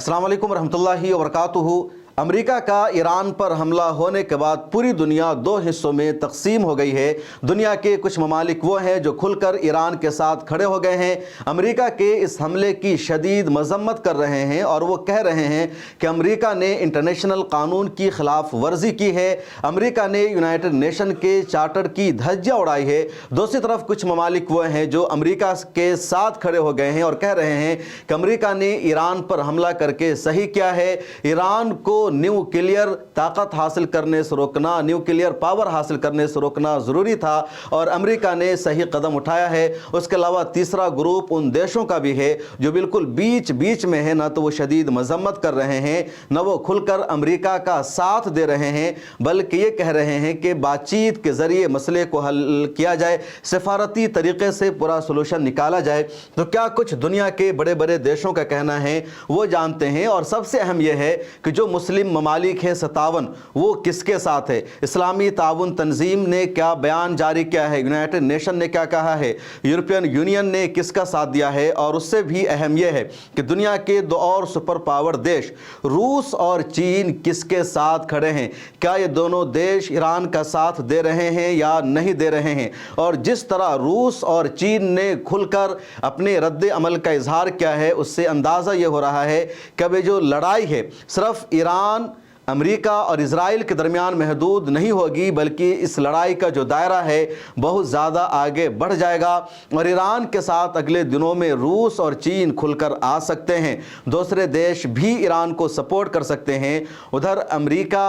अस्सलाम वालेकुम रहमतुल्लाहि व बरकातुहू। अमेरिका का ईरान पर हमला होने के बाद पूरी दुनिया दो हिस्सों में तकसीम हो गई है। दुनिया के कुछ ममालिक वो हैं जो खुलकर ईरान के साथ खड़े हो गए हैं, अमेरिका के इस हमले की शदीद मजम्मत कर रहे हैं और वो कह रहे हैं कि अमेरिका ने इंटरनेशनल कानून की खिलाफ वर्जी की है, अमेरिका ने यूनाइटेड नेशन के चार्टर की धज्जियाँ उड़ाई है। दूसरी तरफ कुछ ममालिक वो हैं जो अमेरिका के साथ खड़े हो गए हैं और कह रहे हैं कि अमेरिका ने ईरान पर हमला करके सही किया है, ईरान को न्यूक्लियर ताकत हासिल करने से रोकना, न्यूक्लियर पावर हासिल करने से रोकना ज़रूरी था और अमेरिका ने सही कदम उठाया है। उसके अलावा तीसरा ग्रुप उन देशों का भी है जो बिल्कुल बीच बीच में है, ना तो वो शदीद मजम्मत कर रहे हैं, न वो खुलकर अमेरिका का साथ दे रहे हैं, बल्कि ये कह रहे हैं कि बातचीत के ज़रिए मसले को हल किया जाए, सफारती तरीक़े से पूरा सोल्यूशन निकाला जाए। तो क्या कुछ दुनिया के बड़े बड़े देशों का कहना है वो जानते हैं, और सबसे अहम यह है कि जो मुस्लिम ममालिक है 57, वो किसके साथ है। इस्लामी ताउन तंजीम ने क्या बयान जारी किया है, यूनाइटेड नेशन ने क्या कहा है, यूरोपियन यूनियन ने किसका साथ दिया है, और उससे भी अहम यह है कि दुनिया के दो और सुपर पावर देश रूस और चीन किसके साथ खड़े हैं। क्या ये दोनों देश ईरान का साथ दे रहे हैं या नहीं दे रहे हैं। और जिस तरह रूस और चीन ने खुलकर अपने रद्द अमल का इजहार किया है, उससे अंदाज़ा ये हो रहा है कि अब ये जो लड़ाई है सिर्फ ईरान, अमेरिका और इजराइल के दरमियान महदूद नहीं होगी, बल्कि इस लड़ाई का जो दायरा है बहुत ज़्यादा आगे बढ़ जाएगा और ईरान के साथ अगले दिनों में रूस और चीन खुलकर आ सकते हैं। दूसरे देश भी ईरान को सपोर्ट कर सकते हैं। उधर अमेरिका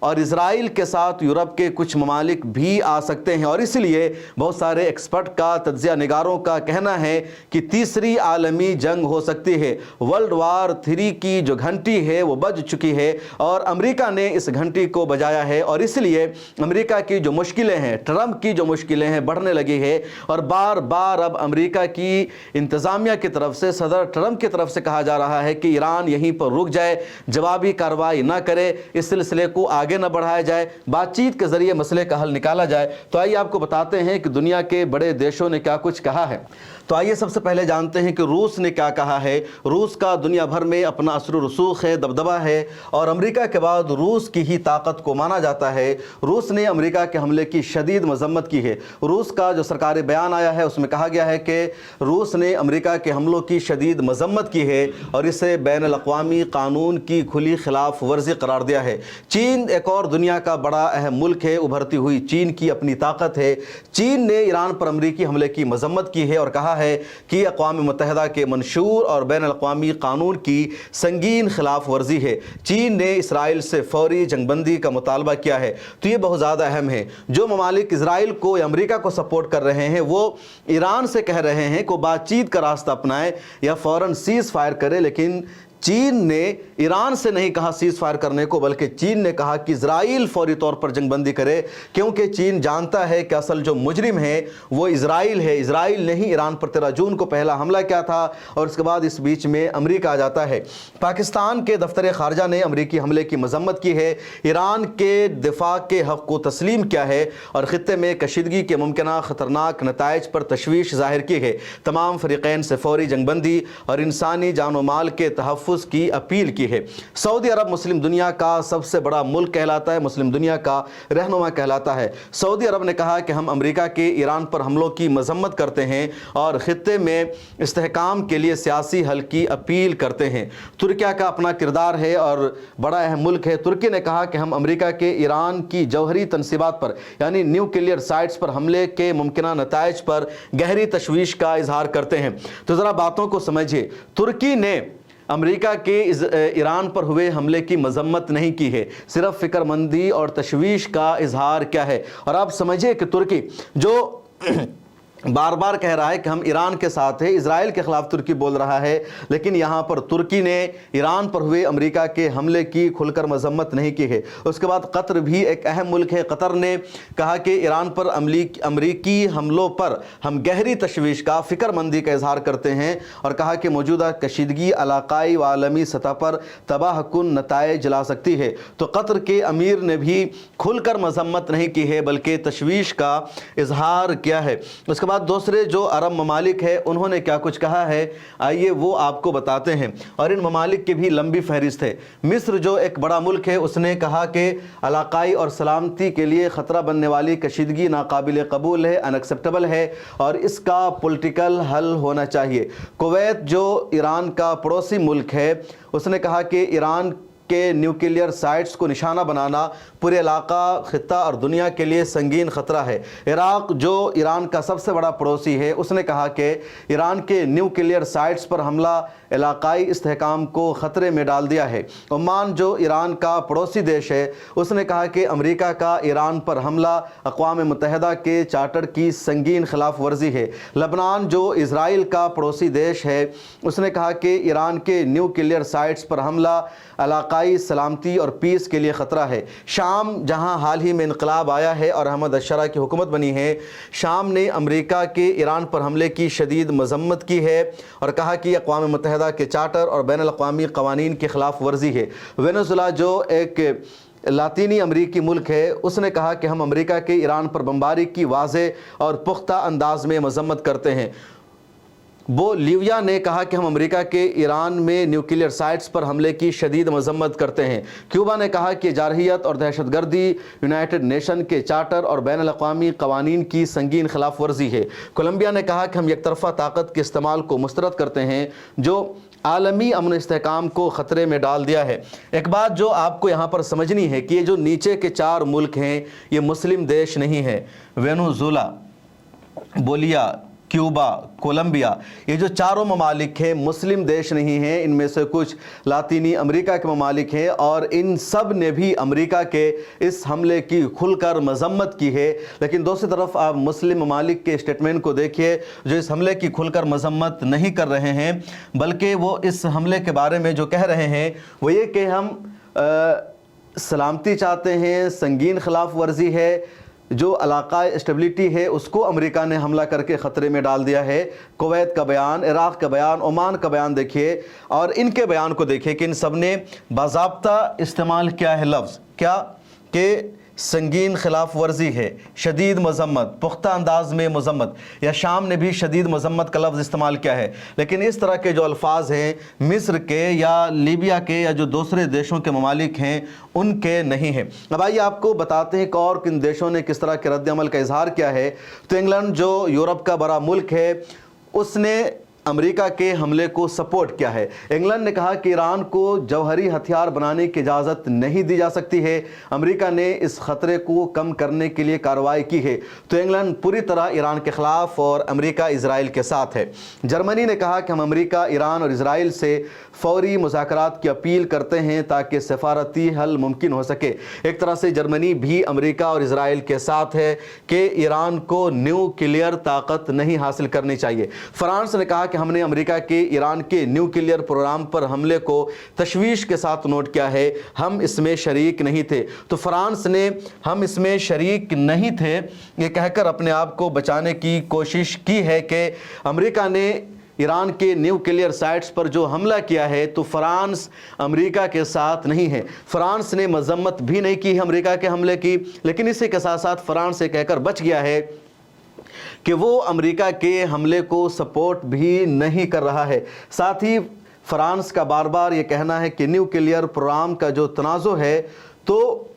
और इजराइल के साथ यूरोप के कुछ ममालिक भी आ सकते हैं और इसलिए बहुत सारे एक्सपर्ट का, तज्ज़िया निगारों का कहना है कि तीसरी आलमी जंग हो सकती है। वर्ल्ड वार 3 की जो घंटी है वो बज चुकी है और अमेरिका ने इस घंटी को बजाया है और इसलिए अमेरिका की जो मुश्किलें हैं, ट्रंप की जो मुश्किलें हैं बढ़ने लगी है और बार बार अब अमेरिका की इंतजामिया की तरफ से, सदर ट्रंप की तरफ से कहा जा रहा है कि ईरान यहीं पर रुक जाए, जवाबी कार्रवाई ना करे, इस सिलसिले को आगे न बढ़ाया जाए, बातचीत के जरिए मसले का हल निकाला जाए। तो आइए आपको बताते हैं कि दुनिया के बड़े देशों ने क्या कुछ कहा है। तो आइए सबसे पहले जानते हैं कि रूस ने क्या कहा है। रूस का दुनिया भर में अपना असर रसूख है, दबदबा है और अमेरिका के बाद रूस की ही ताकत को माना जाता है। रूस ने अमेरिका के हमले की शदीद मजम्मत की है। रूस का जो सरकारी बयान आया है उसमें कहा गया है कि रूस ने अमेरिका के हमलों की शदीद मजम्मत की है और इसे बैनुल-अक़वामी कानून की खुली खिलाफ वर्जी करार दिया है। चीन एक और दुनिया का बड़ा अहम मुल्क है, उभरती हुई चीन की अपनी ताकत है। चीन ने ईरान पर अमेरिकी हमले की मजम्मत की है और कहा है कि अक़वाम मुत्तहिदा के मंशूर और बैनुल-अक़वामी कानून की संगीन खिलाफ वर्जी है। चीन ने इसराइल से फौरी जंगबंदी का मुतालबा किया है। तो ये बहुत ज़्यादा अहम है। जो ममालिक इसराइल को या अमेरिका को सपोर्ट कर रहे हैं वो ईरान से कह रहे हैं कि बातचीत का रास्ता अपनाए या फ़ौरन सीज़ फायर करे, लेकिन चीन ने ईरान से नहीं कहा सीज़ फायर करने को, बल्कि चीन ने कहा कि इजराइल फौरी तौर पर जंगबंदी करे, क्योंकि चीन जानता है कि असल जो मुजरिम है वो इजराइल है। इजराइल ने ही ईरान पर 13 जून को पहला हमला किया था और इसके बाद इस बीच में अमेरिका आ जाता है। पाकिस्तान के दफ्तर खारजा ने अमेरिकी हमले की मजम्मत की है, ईरान के दिफा के हक़ को तस्लीम किया है और ख़ित्ते में कशीदगी के मुमकिन ख़तरनाक नताइज पर तशवीश ज़ाहिर की है। तमाम फ़रीक़ैन से फौरी जंगबंदी और इंसानी जान व माल के तहफ़्फ़ुज़ की अपील की है। सऊदी अरब मुस्लिम दुनिया का सबसे बड़ा मुल्क कहलाता है, मुस्लिम दुनिया का रहनुमा कहलाता है। सऊदी अरब ने कहा कि हम अमेरिका के ईरान पर हमलों की मजम्मत करते हैं और ख़ित्ते में इस्तेहकाम के लिए सियासी हल की अपील करते हैं। तुर्किया का अपना किरदार है और बड़ा अहम मुल्क है। तुर्की ने कहा कि हम अमेरिका के ईरान की जौहरी तनसीबात पर यानी न्यूक्लियर साइट्स पर हमले के मुमकिन नताइज पर गहरी तशवीश का इजहार करते हैं। तो ज़रा बातों को समझिए। तुर्की ने अमेरिका के ईरान पर हुए हमले की मजम्मत नहीं की है, सिर्फ फिक्रमंदी और तशवीश का इजहार क्या है। और आप समझिए कि तुर्की जो बार बार कह रहा है कि हम ईरान के साथ है, इजराइल के ख़िलाफ़ तुर्की बोल रहा है, लेकिन यहाँ पर तुर्की ने ईरान पर हुए अमेरिका के हमले की खुलकर मजम्मत नहीं की है। उसके बाद कतर भी एक अहम मुल्क है। कतर ने कहा कि ईरान पर अमरीकी हमलों पर हम गहरी तशवीश का, फ़िक्रमंदी का इजहार करते हैं और कहा कि मौजूदा कशीदगी इलाकाई व आलमी सतह पर तबाहकुन नताइज ला सकती है। तो कतर के अमीर ने भी खुलकर मजम्मत नहीं की है, बल्कि तशवीश का इजहार किया है। उसके بعد दूसरे जो अरब ममालिक है उन्होंने क्या कुछ कहा है, आइए वो आपको बताते हैं। और इन ममालिक की भी लंबी फहरिस्त है। मिस्र जो एक बड़ा मुल्क है, उसने कहा कि इलाकाई और सलामती के लिए ख़तरा बनने वाली कशीदगी नाकाबिल कबूल है, अनएक्सेप्टेबल है और इसका पॉलिटिकल हल होना चाहिए। कुवैत जो ईरान का पड़ोसी मुल्क है, उसने कहा कि ईरान के न्यूक्लियर साइट्स को निशाना बनाना पूरे इलाका, खित्ता और दुनिया के लिए संगीन ख़तरा है। इराक़ जो ईरान का सबसे बड़ा पड़ोसी है, उसने कहा कि ईरान के न्यूक्लियर साइट्स पर हमला इलाकाई इस्तेहकाम को ख़तरे में डाल दिया है। ओमान जो ईरान का पड़ोसी देश है, उसने कहा कि अमेरिका का ईरान पर हमला अक़वाम मुत्तहिदा के चार्टर की संगीन खिलाफ वर्जी है। लबनान जो इज़राइल का पड़ोसी देश है, उसने कहा कि ईरान के न्यूक्लियर साइट्स पर हमला इलाकाई सलामती और पीस के लिए ख़तरा है। शाम जहां हाल ही में इनकलाब आया है और अहमद अशरा की हुकूमत बनी है, शाम ने अमेरिका के ईरान पर हमले की शदीद मजम्मत की है और कहा कि अक़वाम मुत्तहिदा के चार्टर और बैनुल अक़वामी क़वानीन की खिलाफ वर्जी है। वेनेज़ुएला जो एक लातीनी अमरीकी मुल्क है, उसने कहा कि हम अमेरिका के ईरान पर बमबारी की वाज़ेह और पुख्ता अंदाज में मजम्मत करते हैं। बोलीविया ने कहा कि हम अमेरिका के ईरान में न्यूक्लियर साइट्स पर हमले की शदीद मजम्मत करते हैं। क्यूबा ने कहा कि जारहियत और दहशतगर्दी यूनाइटेड नेशन के चार्टर और बैनुल अक़वामी क़वानीन की संगीन खिलाफ वर्जी है। कोलंबिया ने कहा कि हम यकतरफ़ा ताकत के इस्तेमाल को मुस्तरद करते हैं जो आलमी अमन इस्तेहकाम को ख़तरे में डाल दिया है। एक बात जो आपको यहाँ पर समझनी है कि ये जो नीचे के 4 मुल्क हैं, ये मुस्लिम देश नहीं हैं। वेनेज़ुएला, बोलिया, क्यूबा, कोलंबिया, ये जो चारों ममालिक हैं मुस्लिम देश नहीं हैं। इनमें से कुछ लातीनी अमेरिका के ममालिक हैं और इन सब ने भी अमेरिका के इस हमले की खुलकर मजम्मत की है। लेकिन दूसरी तरफ आप मुस्लिम ममालिक के स्टेटमेंट को देखिए जो इस हमले की खुलकर मजम्मत नहीं कर रहे हैं, बल्कि वो इस हमले के बारे में जो कह रहे हैं वो ये कि हम सलामती चाहते हैं, संगीन खिलाफ वर्जी है, जो इलाकाई स्टेबिलिटी है उसको अमेरिका ने हमला करके ख़तरे में डाल दिया है। कुवैत का बयान, इराक़ का बयान, ओमान का बयान देखिए और इनके बयान को देखिए कि इन सब ने बाज़ाब्ता इस्तेमाल किया है लफ्ज़ क्या कि संगीन खिलाफ वर्जी है, शदीद मजम्मत, पुख्ता अंदाज में मजम्मत, या शाम ने भी शदीद मजम्मत का लफ्ज़ इस्तेमाल किया है। लेकिन इस तरह के जो अल्फाज हैं मिस्र के या लीबिया के या जो दूसरे देशों के ममालिक हैं उनके नहीं हैं। अब आइए आपको बताते हैं कि और किन देशों ने किस तरह के रद्द-ए-अमल का इजहार किया है। तो इंग्लैंड जो यूरोप का बड़ा मुल्क है, उसने अमेरिका के हमले को सपोर्ट किया है। इंग्लैंड ने कहा कि ईरान को जौहरी हथियार बनाने की इजाज़त नहीं दी जा सकती है। अमेरिका ने इस ख़तरे को कम करने के लिए कार्रवाई की है। तो इंग्लैंड पूरी तरह ईरान के ख़िलाफ़ और अमेरिका इजराइल के साथ है। जर्मनी ने कहा कि हम अमेरिका, ईरान और इजराइल से फ़ौरी मुज़ाकरात की अपील करते हैं ताकि सफ़ारती हल मुमकिन हो सके। एक तरह से जर्मनी भी अमेरिका और इजराइल के साथ है कि ईरान को न्यूक्लियर ताकत नहीं हासिल करनी चाहिए। फ्रांस ने कहा कि हमने अमेरिका के ईरान के न्यूक्लियर प्रोग्राम पर हमले को तशवीश के साथ नोट किया है, हम इसमें शरीक नहीं थे। तो फ्रांस ने हम इसमें शरीक नहीं थे ये कहकर अपने आप को बचाने की कोशिश की है कि अमेरिका ने ईरान के न्यूक्लियर साइट्स पर जो हमला किया है तो फ्रांस अमेरिका के साथ नहीं है। फ्रांस ने मजम्मत भी नहीं की अमेरिका के हमले की, लेकिन इसी के साथ साथ फ्रांस ये कहकर बच गया है कि वो अमेरिका के हमले को सपोर्ट भी नहीं कर रहा है। साथ ही फ्रांस का बार बार ये कहना है कि न्यूक्लियर प्रोग्राम का जो तनाज़ो है तो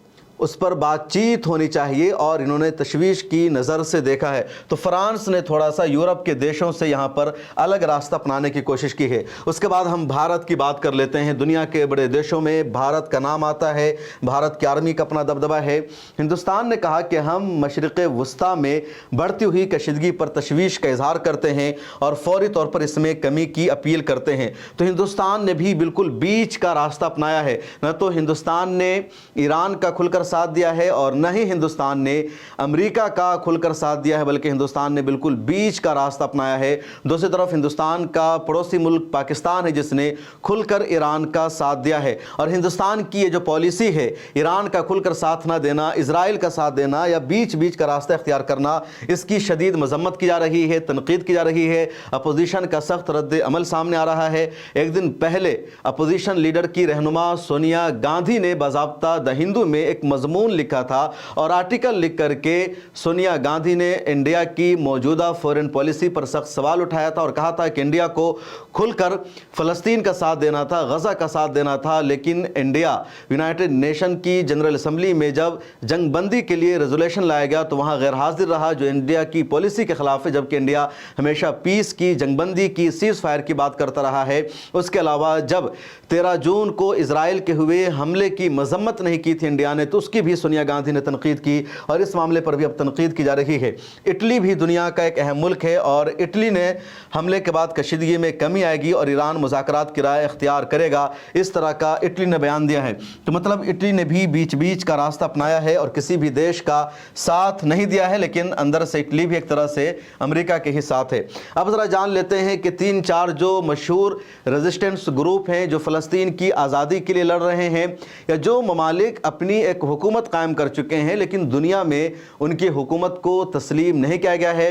उस पर बातचीत होनी चाहिए और इन्होंने तशवीश की नज़र से देखा है। तो फ्रांस ने थोड़ा सा यूरोप के देशों से यहाँ पर अलग रास्ता अपनाने की कोशिश की है। उसके बाद हम भारत की बात कर लेते हैं। दुनिया के बड़े देशों में भारत का नाम आता है, भारत की आर्मी का अपना दबदबा है। हिंदुस्तान ने कहा कि हम मशरिक़ वस्ता में बढ़ती हुई कशीदगी पर तशवीश का इजहार करते हैं और फौरी तौर पर इसमें कमी की अपील करते हैं। तो हिंदुस्तान ने भी बिल्कुल बीच का रास्ता अपनाया है। न तो हिंदुस्तान ने ईरान का खुलकर साथ दिया है और न ही हिंदुस्तान ने अमेरिका का खुलकर साथ दिया है, बल्कि हिंदुस्तान ने बिल्कुल बीच का रास्ता अपनाया है। दूसरी तरफ हिंदुस्तान का पड़ोसी मुल्क पाकिस्तान है जिसने खुलकर ईरान का साथ दिया है। और हिंदुस्तान की ये जो पॉलिसी है, ईरान का खुलकर साथ ना देना, इजराइल का साथ देना या बीच बीच का रास्ता इख्तियार करना, इसकी शदीद मजम्मत की जा रही है, तनकीद की जा रही है। अपोजिशन का सख्त रद्द अमल सामने आ रहा है। एक दिन पहले अपोजिशन लीडर की रहनुमा सोनिया गांधी ने बाज़ाब्ता द हिंदू में एक मजमून लिखा था और आर्टिकल लिख करके सोनिया गांधी ने इंडिया की मौजूदा फॉरेन पॉलिसी पर सख्त सवाल उठाया था और कहा था कि इंडिया को खुलकर फ़लस्तीन का साथ देना था, गज़ा का साथ देना था। लेकिन इंडिया यूनाइटेड नेशन की जनरल असम्बली में जब जंगबंदी के लिए रेजोल्यूशन लाया गया तो वहाँ गैर हाजिर रहा, जो इंडिया की पॉलिसी के ख़िलाफ़ है, जबकि इंडिया हमेशा पीस की, जंगबंदी की, सीज़ फायर की बात करता रहा है। उसके अलावा जब 13 जून को इजराइल के हुए हमले की मजम्मत नहीं की थी इंडिया ने, तो उसकी भी सोनिया गांधी ने तनकीद की और इस मामले पर भी अब तनकीद की जा रही है। इटली भी दुनिया का एक अहम मुल्क है और इटली ने हमले के बाद कशीदगी में कमी आएगी और ईरान मुज़ाकरात की राह इख्तियार करेगा, इस तरह का इटली ने बयान दिया है। तो मतलब इटली ने भी बीच बीच का रास्ता अपनाया है और किसी भी देश का साथ नहीं दिया है, लेकिन अंदर से इटली भी एक तरह से अमेरिका के ही साथ है। अब ज़रा जान लेते हैं कि 3-4 जो मशहूर रेजिस्टेंस ग्रुप हैं जो फ़लस्तीन की आज़ादी के लिए लड़ रहे हैं या जो ममालिक अपनी एक हुकूमत कायम कर चुके हैं लेकिन दुनिया में उनकी हुकूमत को तस्लीम नहीं किया गया है।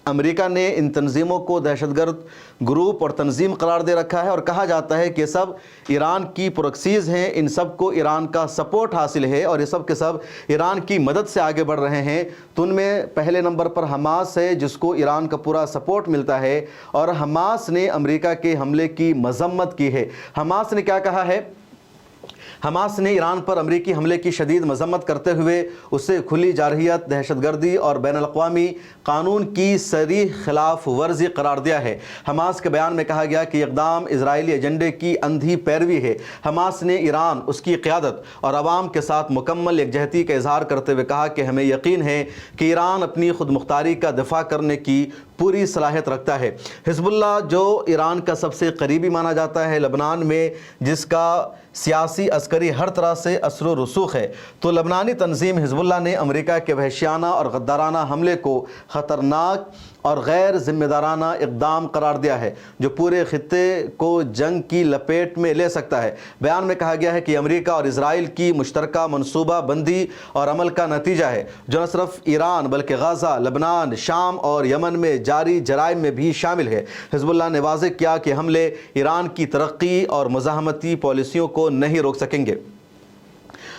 अमेरिका ने इन तंजीमों को दहशतगर्द ग्रुप और तंजीम करार दे रखा है और कहा जाता है कि सब ईरान की प्रोक्सीज़ हैं, इन सब को ईरान का सपोर्ट हासिल है और ये सब के सब ईरान की मदद से आगे बढ़ रहे हैं। तो उनमें पहले नंबर पर हमास है जिसको ईरान का पूरा सपोर्ट मिलता है और हमास ने अमेरिका के हमले की मजम्मत की है। हमास ने क्या कहा है? हमास ने ईरान पर अमरीकी हमले की शदीद मजम्मत करते हुए उसे खुली जारहियत, दहशतगर्दी और बैन अल-अक़वामी कानून की सरीह खिलाफ वर्जी करार दिया है। हमास के बयान में कहा गया कि इक़दाम इजरायली एजेंडे की अंधी पैरवी है। हमास ने ईरान, उसकी क़यादत और अवाम के साथ मुकम्मल यकजहती का इजहार करते हुए कहा कि हमें यकीन है कि ईरान अपनी खुद मुख्तारी का दिफा करने की पूरी सलाहियत रखता है। हिज़्बुल्लाह जो ईरान का सबसे करीबी माना जाता है, लबनान में जिसका सियासी अस्करी हर तरह से असर व रसूख है, तो लबनानी तंजीम हिज़्बुल्लाह ने अमेरिका के वहशियाना और गद्दाराना हमले को ख़तरनाक और गैर जिम्मेदाराना इक़दाम करार दिया है जो पूरे खित्ते को जंग की लपेट में ले सकता है। बयान में कहा गया है कि अमेरिका और इजराइल की मुश्तरका मनसूबा बंदी और अमल का नतीजा है जो न सिर्फ ईरान बल्कि गाज़ा, लबनान, शाम और यमन में जारी जराइम में भी शामिल है। हिज़्बुल्लाह ने वाज़ेह किया कि हमले ईरान की तरक्की और मुज़ाहमती पॉलिसियों को नहीं रोक सकेंगे।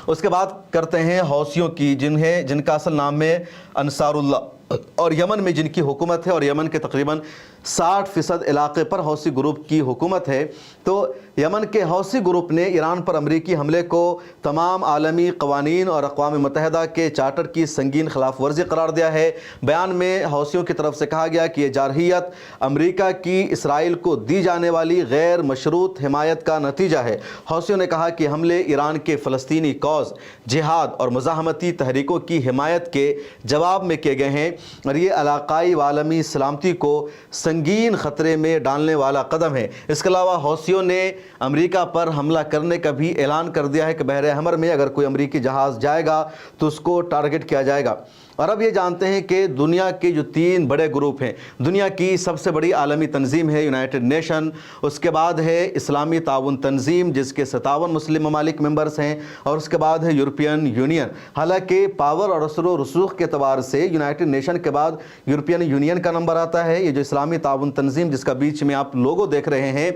उसके बाद करते हैं हौसियों की, जिनका असल नाम है अंसारुल्लाह और यमन में जिनकी हुकूमत है और यमन के तकरीबन 60% इलाके पर हौसी ग्रुप की हुकूमत है। तो यमन के हौसी ग्रुप ने ईरान पर अमरीकी हमले को तमाम आलमी कवानीन और अक़वाम मुत्तहिदा के चार्टर की संगीन खिलाफ वर्जी करार दिया है। बयान में हौसियों की तरफ से कहा गया कि यह जारहियत अमरीका की इसराइल को दी जाने वाली गैर मशरूत हिमायत का नतीजा है। हौसियों ने कहा कि हमले ईरान के फ़लस्तीनी कौज़, जिहाद और मुज़ाहमती तहरीकों की हिमायत के जवाब में किए गए हैं और ये इलाक़ाई व आलमी सलामती को संगीन ख़तरे में डालने वाला कदम है। इसके अलावा हौसियों ने अमेरिका पर हमला करने का भी ऐलान कर दिया है कि बहर अहमर में अगर कोई अमेरिकी जहाज़ जाएगा तो उसको टारगेट किया जाएगा। और अब ये जानते हैं कि दुनिया के जो 3 बड़े ग्रुप हैं, दुनिया की सबसे बड़ी आलमी तंजीम है यूनाइटेड नेशन, उसके बाद है इस्लामी ताउन तंजीम जिसके 57 मुस्लिम ममालिक मेंबर्स हैं और उसके बाद है यूरोपियन यूनियन। हालांकि पावर और असर व रसूख के अतबार से यूनाइटेड नेशन के बाद यूरोपियन यूनियन का नंबर आता है। ये जो इस्लामी ताउन तंजीम जिसका बीच में आप लोगो देख रहे हैं,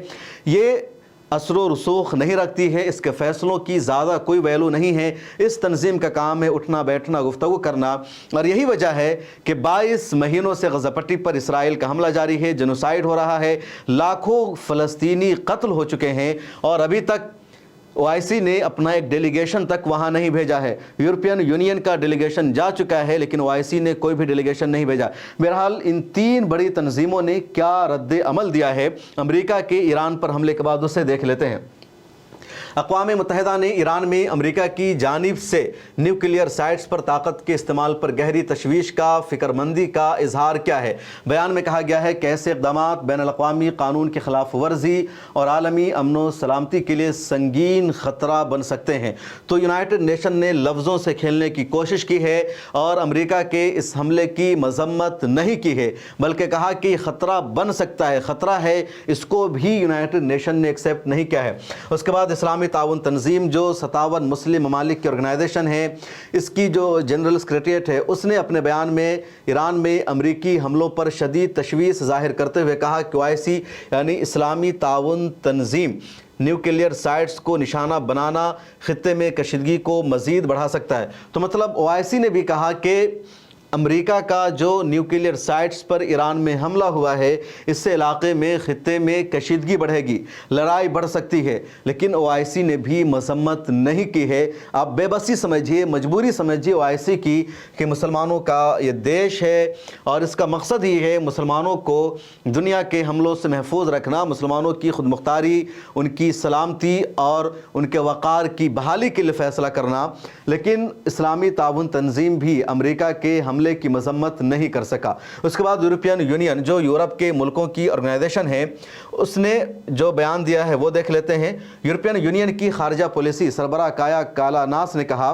ये असर व रसूख नहीं रखती है, इसके फ़ैसलों की ज़्यादा कोई वैल्यू नहीं है। इस तंजीम का काम है उठना बैठना, गुफ्तगू करना और यही वजह है कि 22 महीनों से गज़ा पट्टी पर इसराइल का हमला जारी है, जेनोसाइड हो रहा है, लाखों फ़लस्तीनी कत्ल हो चुके हैं और अभी तक OIC ने अपना एक डेलीगेशन तक वहाँ नहीं भेजा है। यूरोपियन यूनियन का डेलीगेशन जा चुका है लेकिन OIC ने कोई भी डेलीगेशन नहीं भेजा। बहरहाल इन 3 बड़ी तंजीमों ने क्या रद्द अमल दिया है अमेरिका के ईरान पर हमले के बाद, उसे देख लेते हैं। अक़वाम मुत्तहिदा ने ईरान में अमेरिका की जानिब से न्यूक्लियर साइट्स पर ताकत के इस्तेमाल पर गहरी तशवीश का, फ़िक्रमंदी का इजहार किया है। बयान में कहा गया है कि ऐसे इक़दामात बैन अल-अक़वामी कानून की खिलाफ वर्जी और आलमी अमन व सलामती के लिए संगीन ख़तरा बन सकते हैं। तो यूनाइटेड नेशन ने लफ्ज़ों से खेलने की कोशिश की है और अमेरिका के इस हमले की मजम्मत नहीं की है, बल्कि कहा कि ख़तरा बन सकता है, ख़तरा है, इसको भी यूनाइटेड नेशन ने एक्सेप्ट नहीं किया है। उसके बाद इस्लामी ताउन तंजीम जो 57 मुस्लिम ममालिक की ऑर्गेनाइजेशन है, इसकी जो जनरल सेक्रेटरीट है, उसने अपने बयान में ईरान में अमरीकी हमलों पर शदीद तशवीश ज़ाहिर करते हुए कहा कि OIC यानी इस्लामी ताउन तंजीम न्यूक्लियर साइट्स को निशाना बनाना खित्ते में कशीदगी को मज़ीद बढ़ा सकता है। तो मतलब ओआईसी ने भी कहा कि अमेरिका का जो न्यूक्लियर साइट्स पर ईरान में हमला हुआ है, इससे इलाके में खित्ते में कशीदगी बढ़ेगी, लड़ाई बढ़ सकती है। लेकिन ओआईसी ने भी मजम्मत नहीं की है। आप बेबसी समझिए, मजबूरी समझिए ओआईसी की कि मुसलमानों का ये देश है और इसका मकसद ही है मुसलमानों को दुनिया के हमलों से महफूज रखना, मुसलमानों की खुद मुख्तारी, उनकी सलामती और उनके वक़ार की बहाली के लिए फ़ैसला करना। लेकिन इस्लामी ताउन तंजीम भी अमेरिका के हमले की मजम्मत नहीं कर सका। उसके बाद यूरोपियन यूनियन, जो यूरोप के मुल्कों की ऑर्गेनाइजेशन है, उसने जो बयान दिया है वो देख लेते हैं। यूरोपियन यूनियन की खारजा पॉलिसी सरबराह काया कालानास ने कहा,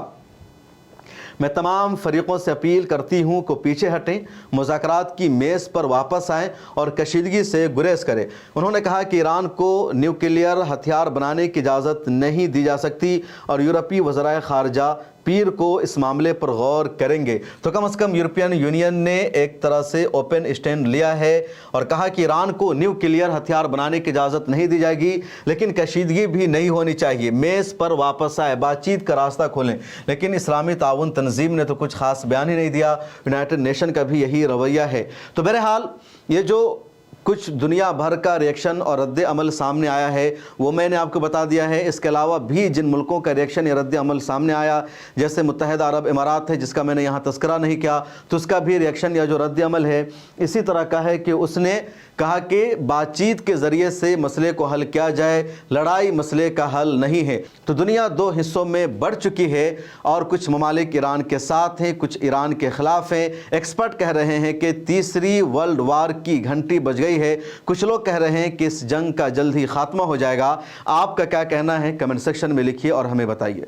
मैं तमाम फरीक़ों से अपील करती हूँ कि पीछे हटें, मुज़ाकरात की मेज़ पर वापस आएँ और कशीदगी से गुरेज करें। उन्होंने कहा कि ईरान को न्यूक्लियर हथियार बनाने की इजाज़त नहीं दी जा सकती और यूरोपीय वज़राए ख़ारजा पीर को इस मामले पर गौर करेंगे। तो कम से कम यूरोपियन यूनियन ने एक तरह से ओपन स्टैंड लिया है और कहा कि ईरान को न्यूक्लियर हथियार बनाने की इजाज़त नहीं दी जाएगी, लेकिन कशीदगी भी नहीं होनी चाहिए, मेज़ पर वापस आए, बातचीत का रास्ता खोलें। लेकिन इस्लामी ताउन तंजीम ने तो कुछ ख़ास बयान ही नहीं दिया। यूनाइटेड नेशन का भी यही रवैया है। तो बहरहाल ये जो कुछ दुनिया भर का रिएक्शन और रद्द अमल सामने आया है वो मैंने आपको बता दिया है। इसके अलावा भी जिन मुल्कों का रिएक्शन या रद्द अमल सामने आया, जैसे मुत्तहिदा अरब इमारात है जिसका मैंने यहाँ तज़किरा नहीं किया, तो उसका भी रिएक्शन या जो रद्द अमल है इसी तरह का है कि उसने कहा कि बातचीत के ज़रिए से मसले को हल किया जाए, लड़ाई मसले का हल नहीं है। तो दुनिया दो हिस्सों में बढ़ चुकी है और कुछ ममालिक ईरान के साथ हैं, कुछ ईरान के ख़िलाफ़ हैं। एक्सपर्ट कह रहे हैं कि तीसरी वर्ल्ड वार की घंटी बज गई है। कुछ लोग कह रहे हैं कि इस जंग का जल्द ही खात्मा हो जाएगा। आपका क्या कहना है? कमेंट सेक्शन में लिखिए और हमें बताइए।